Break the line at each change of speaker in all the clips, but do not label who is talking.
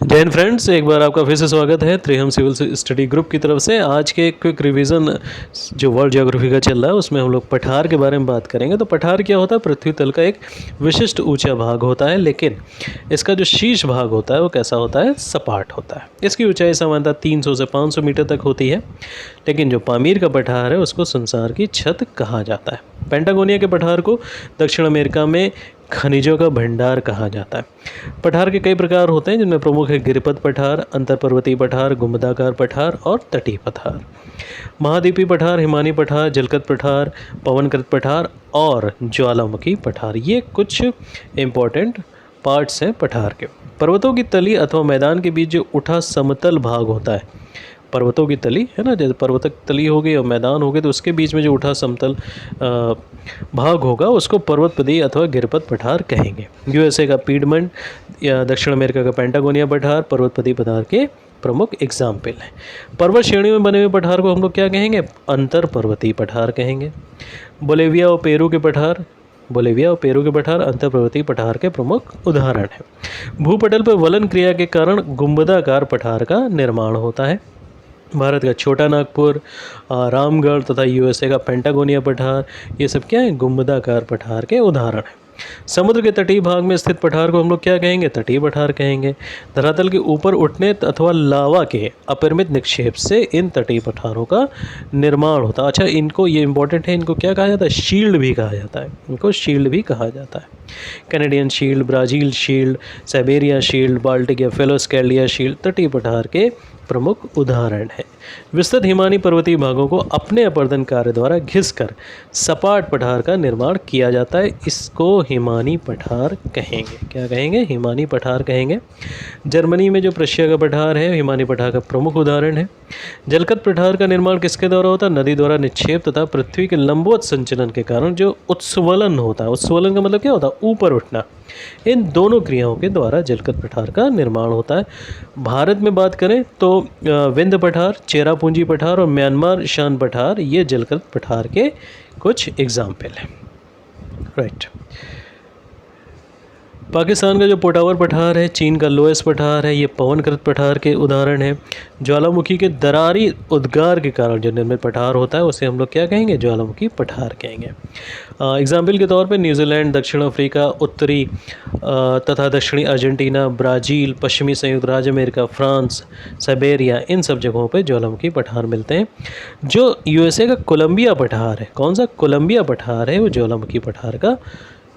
जय हिंद फ्रेंड्स, एक बार आपका फिर से स्वागत है त्रिहम सिविल स्टडी ग्रुप की तरफ से। आज के एक क्विक रिवीजन जो वर्ल्ड ज्योग्राफी का चल रहा है उसमें हम लोग पठार के बारे में बात करेंगे। तो पठार क्या होता है? पृथ्वी तल का एक विशिष्ट ऊंचा भाग होता है, लेकिन इसका जो शीर्ष भाग होता है वो कैसा होता है? सपाट होता है। इसकी ऊंचाई सामान्यतः 300 से 500 मीटर तक होती है, लेकिन जो पामीर का पठार है उसको संसार की छत कहा जाता है। पेंटागोनिया के पठार को दक्षिण अमेरिका में खनिजों का भंडार कहा जाता है। पठार के कई प्रकार होते हैं, जिनमें प्रमुख है गिरिपथ पठार, अंतर्पर्वतीय पठार, गुंबदाकार पठार और तटीय पठार। महाद्वीपीय पठार, हिमानी पठार, जलकृत पठार, पवनकृत पठार और ज्वालामुखी पठार, ये कुछ इम्पोर्टेंट पार्ट्स हैं पठार के। पर्वतों की तली अथवा मैदान के बीच जो उठा समतल भाग होता है, पर्वतों की तली है ना, जैसे पर्वत तली हो गई और मैदान हो गए, तो उसके बीच में जो उठा समतल भाग होगा उसको पर्वतपदी अथवा गिरपथ पठार कहेंगे। यूएसए का पीडमंट या दक्षिण अमेरिका का पेंटागोनिया पठार पर्वतपदी पठार के प्रमुख एग्जाम्पल हैं। पर्वत श्रेणियों में बने हुए पठार को हम लोग क्या कहेंगे? अंतर पर्वतीय पठार कहेंगे। बोलिविया और पेरू के पठार अंतर पर्वतीय पठार के प्रमुख उदाहरण हैं। भूपटल पर वलन क्रिया के कारण गुंबदाकार पठार का निर्माण होता है। भारत का छोटा नागपुर, रामगढ़ तथा यूएसए का पेंटागोनिया पठार, ये सब क्या है? गुंबदाकार पठार के उदाहरण हैं। समुद्र के तटीय भाग में स्थित पठार को हम लोग क्या कहेंगे? तटीय पठार कहेंगे। धरातल के ऊपर उठने अथवा लावा के अपरिमित निक्षेप से इन तटीय पठारों का निर्माण होता है। अच्छा, इनको ये इंपॉर्टेंट है, इनको क्या कहा जाता है? शील्ड भी कहा जाता है। इनको शील्ड भी कहा जाता है। Canadian shield, Brazil shield, Siberia shield, Baltic या फेलोस्कैल्डिया शील्ड तटीय पठार के प्रमुख उदाहरण हैं। विस्तृत हिमानी पर्वतीय भागों को अपने अपर्दन कार्य द्वारा घिसकर सपाट पठार का निर्माण किया जाता है। इसको हिमानी पठार कहेंगे। क्या कहेंगे? हिमानी पठार कहेंगे। जर्मनी में जो प्रशिया का पठार है, हिमानी पठार का प्रमुख उदाहरण है। जलकृत पठार का निर्माण किसके द्वारा होता है? नदी द्वारा निक्षेप तथा पृथ्वी के लंबवत संचलन के कारण जो उत्स्वलन होता है, उत्स्वलन का मतलब क्या होता है? ऊपर उठना। इन दोनों क्रियाओं के द्वारा जलकृत पठार का निर्माण होता है। भारत में बात करें तो विंध्य पठार, चेरापूंजी पठार और म्यांमार शान पठार, ये जलकृत पठार के कुछ एग्जाम्पल हैं। राइट। पाकिस्तान का जो पोटावर पठार है, चीन का लोएस पठार है, ये पवनकृत पठार के उदाहरण है। ज्वालामुखी के दरारी उद्गार के कारण जो निर्मित पठार होता है उसे हम लोग क्या कहेंगे? ज्वालामुखी पठार कहेंगे। एग्जाम्पल के तौर पे न्यूजीलैंड, दक्षिण अफ्रीका, उत्तरी तथा दक्षिणी अर्जेंटीना, ब्राज़ील, पश्चिमी संयुक्त राज्य अमेरिका, फ्रांस, साइबेरिया, इन सब जगहों पे ज्वालामुखी पठार मिलते हैं। जो यूएसए का कोलंबिया पठार है, कौन सा? कोलंबिया पठार है, वो ज्वालामुखी पठार का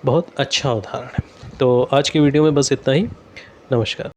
बहुत अच्छा उदाहरण है। तो आज की वीडियो में बस इतना ही। नमस्कार।